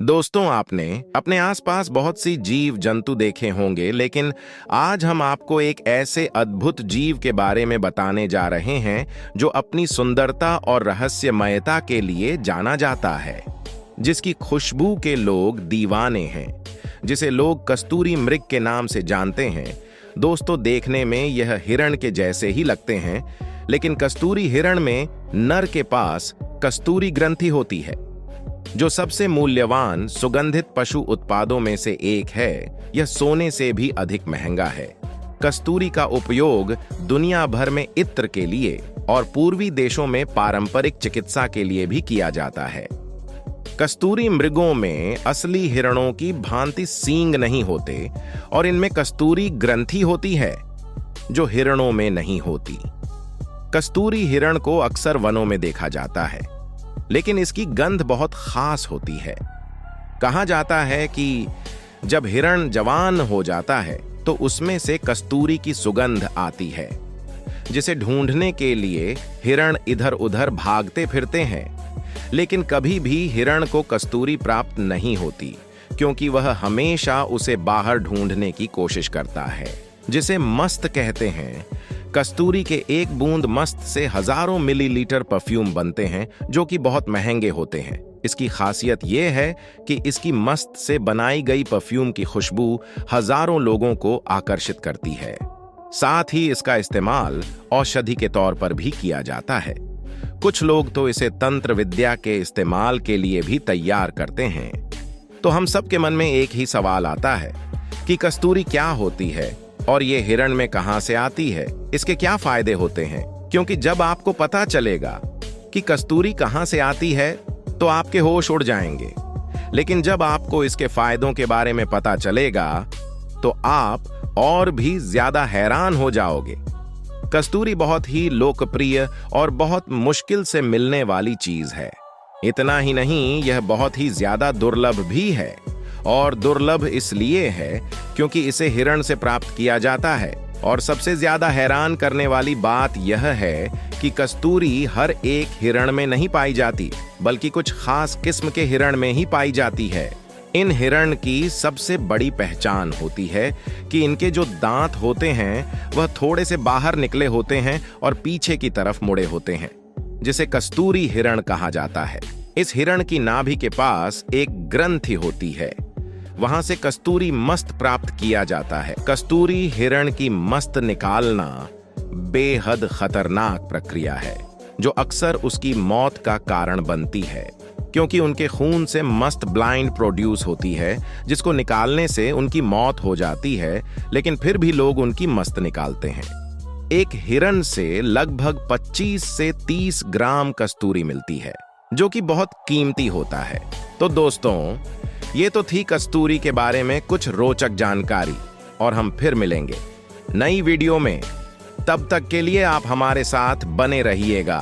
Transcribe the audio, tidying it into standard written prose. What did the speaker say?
दोस्तों, आपने अपने आसपास बहुत सी जीव जंतु देखे होंगे, लेकिन आज हम आपको एक ऐसे अद्भुत जीव के बारे में बताने जा रहे हैं जो अपनी सुंदरता और रहस्यमयता के लिए जाना जाता है, जिसकी खुशबू के लोग दीवाने हैं, जिसे लोग कस्तूरी मृग के नाम से जानते हैं। दोस्तों, देखने में यह हिरण के जैसे ही लगते हैं, लेकिन कस्तूरी हिरण में नर के पास कस्तूरी ग्रंथि होती है, जो सबसे मूल्यवान सुगंधित पशु उत्पादों में से एक है। यह सोने से भी अधिक महंगा है। कस्तूरी का उपयोग दुनिया भर में इत्र के लिए और पूर्वी देशों में पारंपरिक चिकित्सा के लिए भी किया जाता है। कस्तूरी मृगों में असली हिरणों की भांति सींग नहीं होते और इनमें कस्तूरी ग्रंथि होती है, जो हिरणों में नहीं होती। कस्तूरी हिरण को अक्सर वनों में देखा जाता है, लेकिन इसकी गंध बहुत खास होती है। कहा जाता है कि जब हिरण जवान हो जाता है तो उसमें से कस्तूरी की सुगंध आती है, जिसे ढूंढने के लिए हिरण इधर उधर भागते फिरते हैं। लेकिन कभी भी हिरण को कस्तूरी प्राप्त नहीं होती, क्योंकि वह हमेशा उसे बाहर ढूंढने की कोशिश करता है, जिसे मस्त कहते हैं। कस्तूरी के एक बूंद मस्त से हजारों मिलीलीटर परफ्यूम बनते हैं, जो कि बहुत महंगे होते हैं। इसकी खासियत यह है कि इसकी मस्त से बनाई गई परफ्यूम की खुशबू हजारों लोगों को आकर्षित करती है। साथ ही इसका इस्तेमाल औषधि के तौर पर भी किया जाता है। कुछ लोग तो इसे तंत्र विद्या के इस्तेमाल के लिए भी तैयार करते हैं। तो हम सबके मन में एक ही सवाल आता है कि कस्तूरी क्या होती है और ये हिरण में कहां से आती है, इसके क्या फायदे होते हैं। क्योंकि जब आपको पता चलेगा कि कस्तूरी कहां से आती है तो आपके होश उड़ जाएंगे, लेकिन जब आपको इसके फायदों के बारे में पता चलेगा तो आप और भी ज्यादा हैरान हो जाओगे। कस्तूरी बहुत ही लोकप्रिय और बहुत मुश्किल से मिलने वाली चीज है। इतना ही नहीं, यह बहुत ही ज्यादा दुर्लभ भी है, और दुर्लभ इसलिए है क्योंकि इसे हिरण से प्राप्त किया जाता है। और सबसे ज्यादा हैरान करने वाली बात यह है कि कस्तूरी हर एक हिरण में नहीं पाई जाती, बल्कि कुछ खास किस्म के हिरण में ही पाई जाती है। इन हिरण की सबसे बड़ी पहचान होती है कि इनके जो दांत होते हैं वह थोड़े से बाहर निकले होते हैं और पीछे की तरफ मुड़े होते हैं, जिसे कस्तूरी हिरण कहा जाता है। इस हिरण की नाभि के पास एक ग्रंथि होती है, वहां से कस्तूरी मस्त प्राप्त किया जाता है। कस्तूरी हिरण की मस्त निकालना बेहद खतरनाक प्रक्रिया है, जो अक्सर उसकी मौत का कारण बनती है, क्योंकि उनके खून से मस्त ब्लाइंड प्रोड्यूस होती है, जिसको निकालने से उनकी मौत हो जाती है, लेकिन फिर भी लोग उनकी मस्त निकालते हैं। एक हिरण से लगभग 25 से 30 ग्राम कस्तूरी मिलती है, जो कि बहुत कीमती होता है। तो दोस्तों, ये तो थी कस्तूरी के बारे में कुछ रोचक जानकारी, और हम फिर मिलेंगे नई वीडियो में। तब तक के लिए आप हमारे साथ बने रहिएगा।